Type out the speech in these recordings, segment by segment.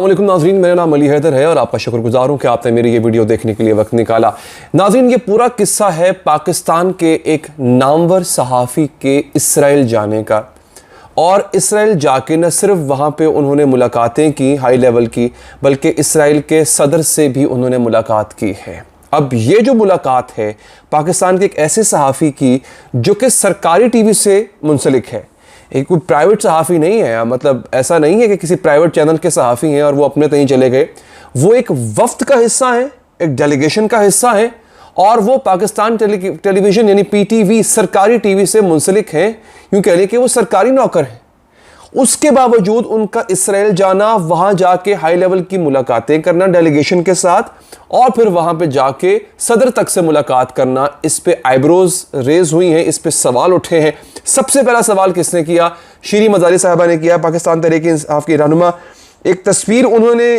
علیکم ناظرین، میرا نام علی حیدر ہے اور آپ کا شکر گزار ہوں کہ آپ نے میری یہ ویڈیو دیکھنے کے لیے وقت نکالا۔ ناظرین، یہ پورا قصہ ہے پاکستان کے ایک نامور صحافی کے اسرائیل جانے کا، اور اسرائیل جا کے نہ صرف وہاں پہ انہوں نے ملاقاتیں کی ہائی لیول کی، بلکہ اسرائیل کے صدر سے بھی انہوں نے ملاقات کی ہے۔ اب یہ جو ملاقات ہے پاکستان کے ایک ایسے صحافی کی جو کہ سرکاری ٹی وی سے منسلک ہے، ایک کوئی پرائیویٹ صحافی نہیں ہے، مطلب ایسا نہیں ہے کہ کسی پرائیویٹ چینل کے صحافی ہیں اور وہ اپنے تئیں چلے گئے، وہ ایک وفد کا حصہ ہیں، ایک ڈیلیگیشن کا حصہ ہیں، اور وہ پاکستان ٹیلی ویژن یعنی پی ٹی وی سرکاری ٹی وی سے منسلک ہیں، یوں کہہ لیں کہ وہ سرکاری نوکر ہیں۔ اس کے باوجود ان کا اسرائیل جانا، وہاں جا کے ہائی لیول کی ملاقاتیں کرنا ڈیلیگیشن کے ساتھ، اور پھر وہاں پہ جا کے صدر تک سے ملاقات کرنا، اس پہ آئیبروز ریز ہوئی ہیں، اس پہ سوال اٹھے ہیں۔ سب سے پہلا سوال کس نے کیا؟ شیریں مزاری صاحبہ نے کیا، پاکستان تحریک انصاف کی رہنما۔ ایک تصویر انہوں نے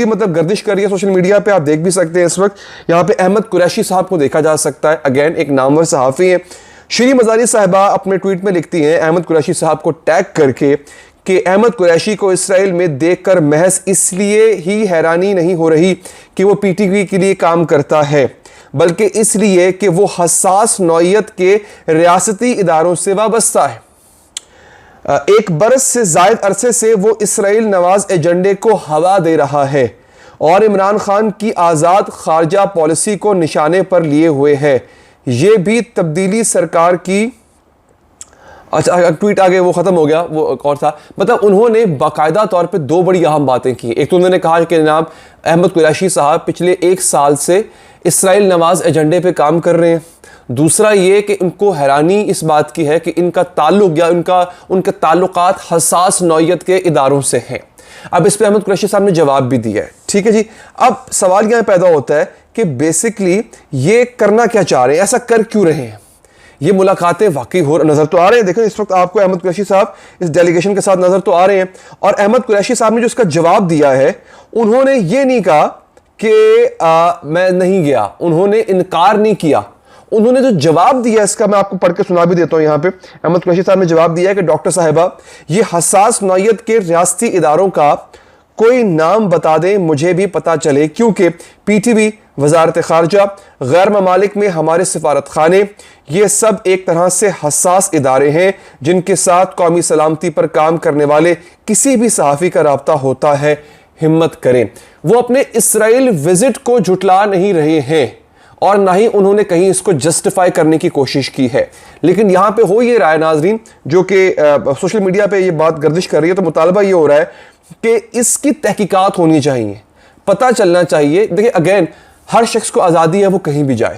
مطلب گردش کر رہی ہے سوشل میڈیا پہ، آپ دیکھ بھی سکتے ہیں اس وقت۔ یہاں پہ احمد قریشی صاحب کو دیکھا جا سکتا ہے، اگین ایک نامور صحافی ہیں۔ شیریں مزاری صاحبہ اپنے ٹویٹ میں لکھتی ہیں احمد قریشی صاحب کو ٹیگ کر کے کہ احمد قریشی کو اسرائیل میں دیکھ کر محض اس لیے ہی حیرانی نہیں ہو رہی کہ وہ پی ٹی وی کے لیے کام کرتا ہے، بلکہ اس لیے کہ وہ حساس نوعیت کے ریاستی اداروں سے وابستہ ہے۔ ایک برس سے زائد عرصے سے وہ اسرائیل نواز ایجنڈے کو ہوا دے رہا ہے اور عمران خان کی آزاد خارجہ پالیسی کو نشانے پر لیے ہوئے ہے۔ یہ بھی تبدیلی سرکار کی اچھا ٹویٹ آگے وہ ختم ہو گیا، وہ اور تھا، مطلب انہوں نے باقاعدہ طور پہ دو بڑی اہم باتیں کی۔ ایک تو انہوں نے کہا کہ جناب احمد قریشی صاحب پچھلے 1 سال سے اسرائیل نواز ایجنڈے پہ کام کر رہے ہیں۔ دوسرا یہ کہ ان کو حیرانی اس بات کی ہے کہ ان کا تعلق یا ان کے تعلقات حساس نوعیت کے اداروں سے ہیں۔ اب اس پہ احمد قریشی صاحب نے جواب بھی دیا ہے، ٹھیک ہے جی۔ اب سوال یہاں پیدا ہوتا ہے کہ بیسکلی یہ کرنا کیا چاہ رہے ہیں، ایسا کر کیوں رہے ہیں؟ یہ ملاقاتیں واقعی نظر تو آ رہے ہیں، دیکھیں اس وقت آپ کو احمد قریشی صاحب اس ڈیلیگیشن کے ساتھ نظر تو آ رہے ہیں، اور احمد قریشی صاحب نے جو اس کا جواب دیا ہے، انہوں نے یہ نہیں کہا کہ میں نہیں گیا، انہوں نے انکار نہیں کیا، انہوں نے جو جواب دیا اس کا میں آپ کو پڑھ کے سنا بھی دیتا ہوں۔ یہاں پہ احمد قریشی صاحب نے جواب دیا ہے کہ ڈاکٹر صاحبہ، یہ حساس نوعیت کے ریاستی اداروں کا کوئی نام بتا دیں مجھے بھی پتا چلے، کیونکہ پی ٹی وی، وزارت خارجہ، غیر ممالک میں ہمارے سفارت خانے، یہ سب ایک طرح سے حساس ادارے ہیں جن کے ساتھ قومی سلامتی پر کام کرنے والے کسی بھی صحافی کا رابطہ ہوتا ہے۔ ہمت کریں۔ وہ اپنے اسرائیل وزٹ کو جھٹلا نہیں رہے ہیں اور نہ ہی انہوں نے کہیں اس کو جسٹیفائی کرنے کی کوشش کی ہے، لیکن یہاں پہ ہو یہ رہا ہے ناظرین، جو کہ سوشل میڈیا پہ یہ بات گردش کر رہی ہے، تو مطالبہ یہ ہو رہا ہے کہ اس کی تحقیقات ہونی چاہیے، پتہ چلنا چاہیے۔ دیکھیں اگین ہر شخص کو آزادی ہے وہ کہیں بھی جائے،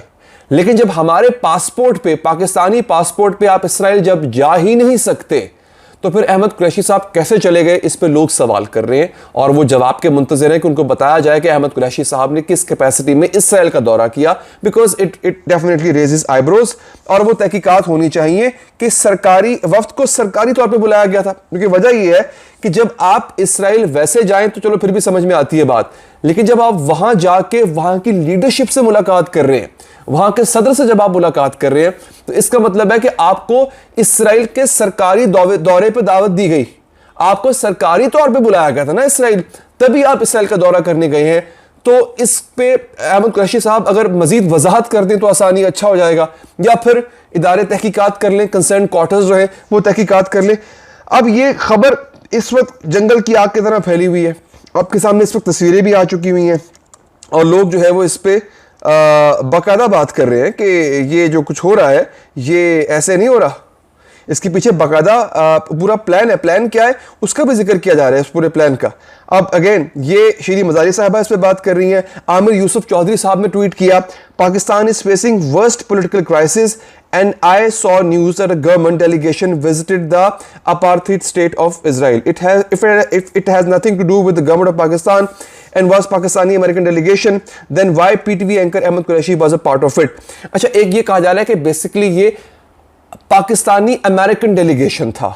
لیکن جب ہمارے پاسپورٹ پہ، پاکستانی پاسپورٹ پہ آپ اسرائیل جب جا ہی نہیں سکتے تو پھر احمد قریشی صاحب کیسے چلے گئے؟ اس پہ لوگ سوال کر رہے ہیں اور وہ جواب کے منتظر ہیں کہ ان کو بتایا جائے کہ احمد قریشی صاحب نے کس کیپیسٹی میں اسرائیل کا دورہ کیا، بیکاز اٹ ڈیفینیٹلی ریزز آئی بروز، اور وہ تحقیقات ہونی چاہیے کہ سرکاری وفد کو سرکاری طور پہ بلایا گیا تھا، کیونکہ وجہ یہ ہے کہ جب آپ اسرائیل ویسے جائیں تو چلو پھر بھی سمجھ میں آتی ہے بات، لیکن جب آپ وہاں جا کے وہاں کی لیڈرشپ سے ملاقات کر رہے ہیں، وہاں کے صدر سے جب آپ ملاقات کر رہے ہیں، تو اس کا مطلب ہے کہ آپ کو اسرائیل کے سرکاری دورے پہ دعوت دی گئی، آپ کو سرکاری طور پہ بلایا گیا تھا نا اسرائیل، تبھی آپ اسرائیل کا دورہ کرنے گئے ہیں۔ تو اس پہ احمد قریشی صاحب اگر مزید وضاحت کر دیں تو آسانی اچھا ہو جائے گا، یا پھر ادارے تحقیقات کر لیں، کنسرن کوارٹرز جو ہیں وہ تحقیقات کر لیں۔ اب یہ خبر اس وقت جنگل کی آگ کی طرح پھیلی ہوئی ہے، آپ کے سامنے اس وقت تصویریں بھی آ چکی ہوئی ہیں، اور لوگ جو ہے وہ اس پہ باقاعدہ بات کر رہے ہیں کہ یہ جو کچھ ہو رہا ہے یہ ایسے نہیں ہو رہا، اس کے پیچھے باقاعدہ پورا پلان ہے۔ پلان کیا ہے اس کا بھی ذکر کیا جا رہا ہے، اس پورے پلان کا۔ اب اگین یہ شیریں مزاری صاحبہ اس پہ بات کر رہی ہیں۔ عامر یوسف چودھری صاحب نے ٹویٹ کیا، Pakistan is facing worst political crisis and I saw news that a government delegation visited the apartheid state of Israel. If it has nothing to do with the government of Pakistan and was Pakistani American delegation, then why PTV anchor Ahmed Qureshi was a part of it? اچھا ایک یہ کہا جا رہا ہے کہ basically یہ Pakistani American delegation تھا،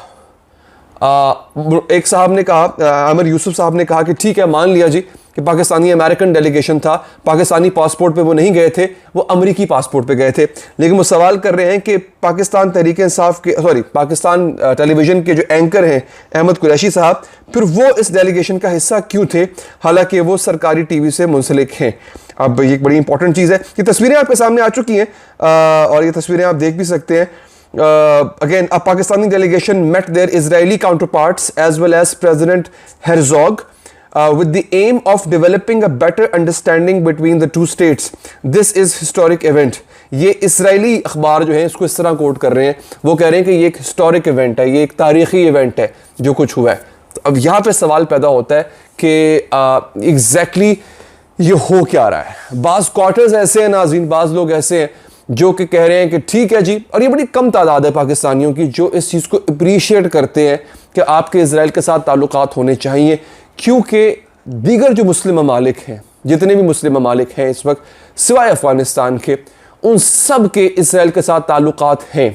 ایک صاحب نے کہا, عامر یوسف صاحب نے کہا کہ ٹھیک ہے مان لیا جی کہ پاکستانی امریکن ڈیلیگیشن تھا, پاکستانی پاسپورٹ پہ وہ نہیں گئے تھے, وہ امریکی پاسپورٹ پہ گئے تھے. لیکن وہ سوال کر رہے ہیں کہ پاکستان تحریک انصاف کے پاکستان ٹیلی ویژن کے جو اینکر ہیں احمد قریشی صاحب, پھر وہ اس ڈیلیگیشن کا حصہ کیوں تھے حالانکہ وہ سرکاری ٹی وی سے منسلک ہیں. اب یہ ایک بڑی امپورٹنٹ چیز ہے. یہ تصویریں آپ کے سامنے آ چکی ہیں اور یہ تصویریں آپ دیکھ بھی سکتے ہیں. Again, a Pakistani delegation met their Israeli counterparts as well as President Herzog with the aim of developing a better understanding between the two states. This is historic event. یہ اسرائیلی اخبار جو ہیں اس کو اس طرح کوٹ کر رہے ہیں, وہ کہہ رہے ہیں کہ یہ ایک ہسٹورک ایونٹ ہے, یہ ایک تاریخی ایونٹ ہے جو کچھ ہوا ہے. اب یہاں پہ سوال پیدا ہوتا ہے کہ ایگزیکٹلی یہ ہو کیا رہا ہے. بعض کوارٹرز ایسے ہیں ناظرین, بعض لوگ ایسے ہیں جو کہ کہہ رہے ہیں کہ ٹھیک ہے جی, اور یہ بڑی کم تعداد ہے پاکستانیوں کی جو اس چیز کو اپریشیٹ کرتے ہیں کہ آپ کے اسرائیل کے ساتھ تعلقات ہونے چاہیے, کیونکہ دیگر جو مسلم ممالک ہیں, جتنے بھی مسلم ممالک ہیں اس وقت سوائے افغانستان کے, ان سب کے اسرائیل کے ساتھ تعلقات ہیں.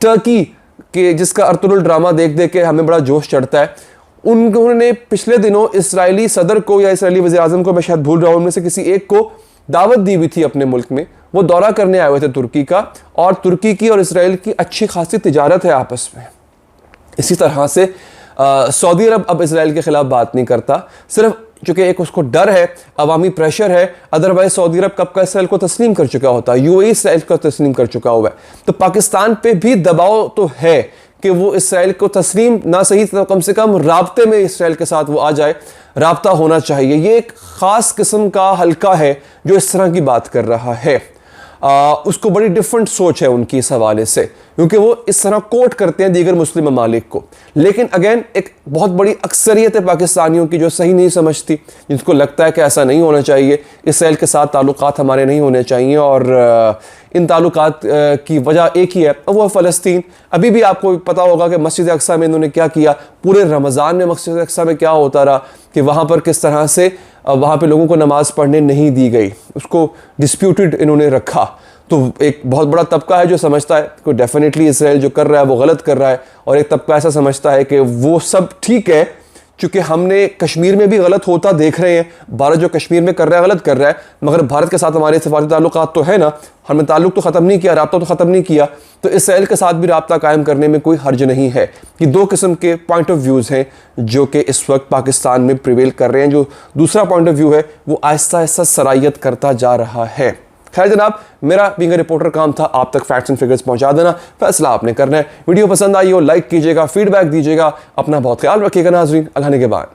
ٹرکی کے جس کا ارطغرل ڈرامہ دیکھ دیکھ کے ہمیں بڑا جوش چڑھتا ہے, انہوں نے پچھلے دنوں اسرائیلی صدر کو یا اسرائیلی وزیر اعظم کو, میں شاید بھول رہا ہوں, ان میں سے کسی ایک کو دعوت دی ہوئی تھی اپنے ملک میں. وہ دورہ کرنے آئے ہوئے تھے ترکی کا, اور ترکی کی اور اسرائیل کی اچھی خاصی تجارت ہے آپس میں. اسی طرح سے سعودی عرب اب اسرائیل کے خلاف بات نہیں کرتا, صرف چونکہ ایک اس کو ڈر ہے, عوامی پریشر ہے, ادروائز سعودی عرب کب کا اسرائیل کو تسلیم کر چکا ہوتا, یو اے ای اسرائیل کو تسلیم کر چکا ہوا ہے. تو پاکستان پہ بھی دباؤ تو ہے کہ وہ اسرائیل کو تسلیم نہ صحیح تو کم سے کم رابطے میں اسرائیل کے ساتھ وہ آ جائے, رابطہ ہونا چاہیے. یہ ایک خاص قسم کا حلقہ ہے جو اس طرح کی بات کر رہا ہے. اس کو بڑی ڈیفرنٹ سوچ ہے ان کی اس حوالے سے, کیونکہ وہ اس طرح کوٹ کرتے ہیں دیگر مسلم ممالک کو. لیکن اگین ایک بہت بڑی اکثریت ہے پاکستانیوں کی جو صحیح نہیں سمجھتی, جس کو لگتا ہے کہ ایسا نہیں ہونا چاہیے, اسرائیل کے ساتھ تعلقات ہمارے نہیں ہونے چاہیے, اور ان تعلقات کی وجہ ایک ہی ہے, وہ ہے فلسطین. ابھی بھی آپ کو پتا ہوگا کہ مسجد اقصیٰ میں انہوں نے کیا کیا, پورے رمضان میں مسجد اقصیٰ میں کیا ہوتا رہا کہ وہاں پر کس طرح سے وہاں پہ لوگوں کو نماز پڑھنے نہیں دی گئی, اس کو ڈسپیوٹڈ انہوں نے رکھا. تو ایک بہت بڑا طبقہ ہے جو سمجھتا ہے کہ ڈیفینیٹلی اسرائیل جو کر رہا ہے وہ غلط کر رہا ہے, اور ایک طبقہ ایسا سمجھتا ہے کہ وہ سب ٹھیک ہے چونکہ ہم نے کشمیر میں بھی غلط ہوتا دیکھ رہے ہیں, بھارت جو کشمیر میں کر رہا ہے غلط کر رہا ہے, مگر بھارت کے ساتھ ہمارے سفارتی تعلقات تو ہے نا, ہم نے تعلق تو ختم نہیں کیا, رابطہ تو ختم نہیں کیا, تو اسرائیل کے ساتھ بھی رابطہ قائم کرنے میں کوئی حرج نہیں ہے. یہ دو قسم کے پوائنٹ آف ویوز ہیں جو کہ اس وقت پاکستان میں پریویل کر رہے ہیں. جو دوسرا پوائنٹ آف ویو ہے وہ آہستہ آہستہ سرائیت کرتا جا رہا ہے. خیر جناب, میرا بینگ اے رپورٹر کام تھا آپ تک فیکٹس اینڈ فگرز پہنچا دینا, فیصلہ آپ نے کرنا ہے. ویڈیو پسند آئی ہو لائک کیجیے گا, فیڈ بیک دیجیے گا, اپنا بہت خیال رکھیے گا ناظرین. اللہ نگہبان.